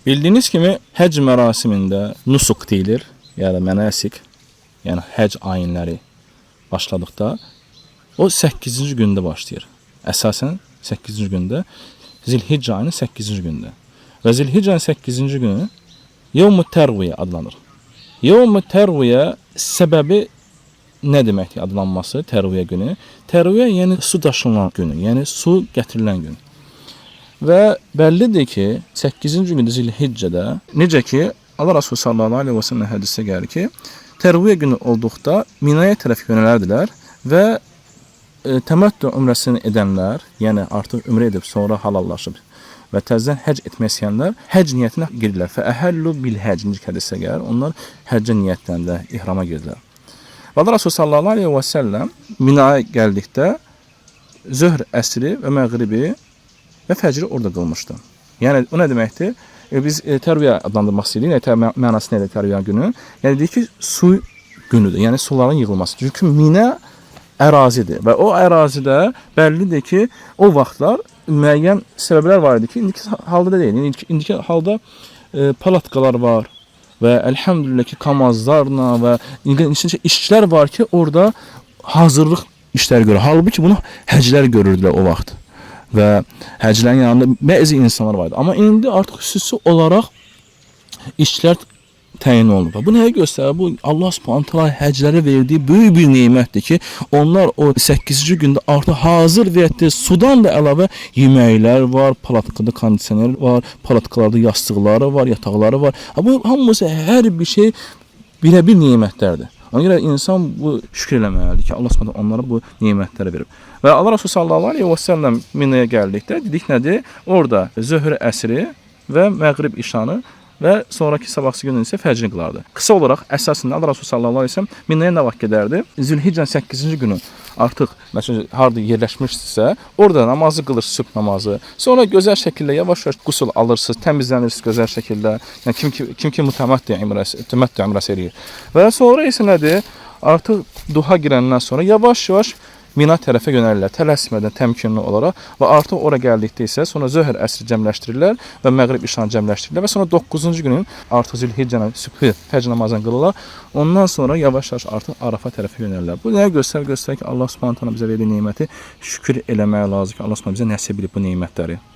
Bildiyiniz kimi həcc mərasimində nusuk deyilir, yəni mənasik, yəni həcc ayinləri başladıqda o 8-ci gündə başlayır. Əsasən 8-ci gündə, Zilhicc ayının 8-ci gündə. Və Zilhicc ayının 8-ci günü Yevm-ü Tərviyə adlanır. Yevm-ü Tərviyə səbəbi nə deməkdir adlanması Tərviyə günü? Tərviyə yəni su daşınan günü, yəni su gətirilən gün. Və bəllidir ki, 8-ci gündə Zilhiccədə, necə ki, Allah Rasulü sallallahu aleyhi və səlləm hədisdə gəlir ki, Tərviyə günü olduqda Minaya tərəf yönələrdilər və təməttü ümrəsini edənlər, yəni artıq ümrə edib sonra halallaşıb və təzədən həcc etmək istəyənlər həcc niyyətinə girirlər. Fəəhəllu bil həcc hədisdə gəlir. Onlar həccə niyyətlənirlər, ihrama girirlər. Və Allah Rasulü sallallahu aleyhi və səlləm Minaya gəldikdə zöhr, əsri və məğribi və fəcri orada qılmışdı. Yəni o nə deməkdir? Biz Tərviyə adlandırmaq istəyirik. Mənası nədir Tərviyə günü? Yəni deyir ki, su günüdür. Yəni suların yığılması. Çünki Mina ərazidir və o ərazidə bəllidir ki, o vaxtlar müəyyən səbəblər var idi ki, indiki halda da deyil. İndiki halda palatkalar var və əlhəmdülillah ki, kamazlarla və işçilər var ki, orada hazırlıq işləri görür. Halbuki bunu həclər görürdülər o vaxt və həclərin yanında bəzi insanlar vardı. Amma indi artıq xüsusi olaraq işçilər təyin olunub. Bu nəyə göstərir? Bu Allah Subhanahu taala həclərə verdiyi böyük bir nemətdir ki, onlar o 8-ci gündə artıq hazır vəziyyətdə sudan da əlavə yeməklər var, palatkada kondisioner var, palatkalarda yastıqları var, yataqları var. Bu hamısı hər bir şey bir nemətlərdir. Ona görə insan bu şükür eləməlidir ki, Allah Subhanahu onlara bu nemətləri verib. Və Allah Rasulü sallallahu aleyhi və səlləm Minaya gəldikdə dedik nədir? Orada zöhr, əsri və məğrib işanı və sonraki sabahsı günün isə fəcrini qılardı. Qısa olaraq əsasında Allah Rasulü sallallahu aleyhi və səlləm Minaya nə vaxt gedərdi? Zilhiccənin 8-ci günü artıq məsələn harda yerləşmişsə, orada namazı qılır, sübh namazı. Sonra gözəl şəkildə yavaş-yavaş qusul alırsınız, təmizlənirsiniz gözəl şəkildə. Yəni kim ki mütəməttü ümrəsi eləyir. Və sonra isə nədir? Artıq duha girəndən sonra yavaş-yavaş Mina tərəfə yönəlirlər, tələsmədən, təmkinli olaraq və artıq ora gəldikdə isə sonra zöhr, əsri cəmləşdirirlər və məğrib işanı cəmləşdirirlər və sonra 9-cu günün artıq Zilhiccənin sübhü fəcr namazını qılırlar. Ondan sonra yavaş-yavaş artıq Arafa tərəfə yönəlirlər. Bu nəyə göstərir? Göstərir ki, Allah Subhanahu taala bizə verdiyi neməti şükür eləmək lazımdır ki, Allah Subhanahu bizə nəsib edib bu nemətləri.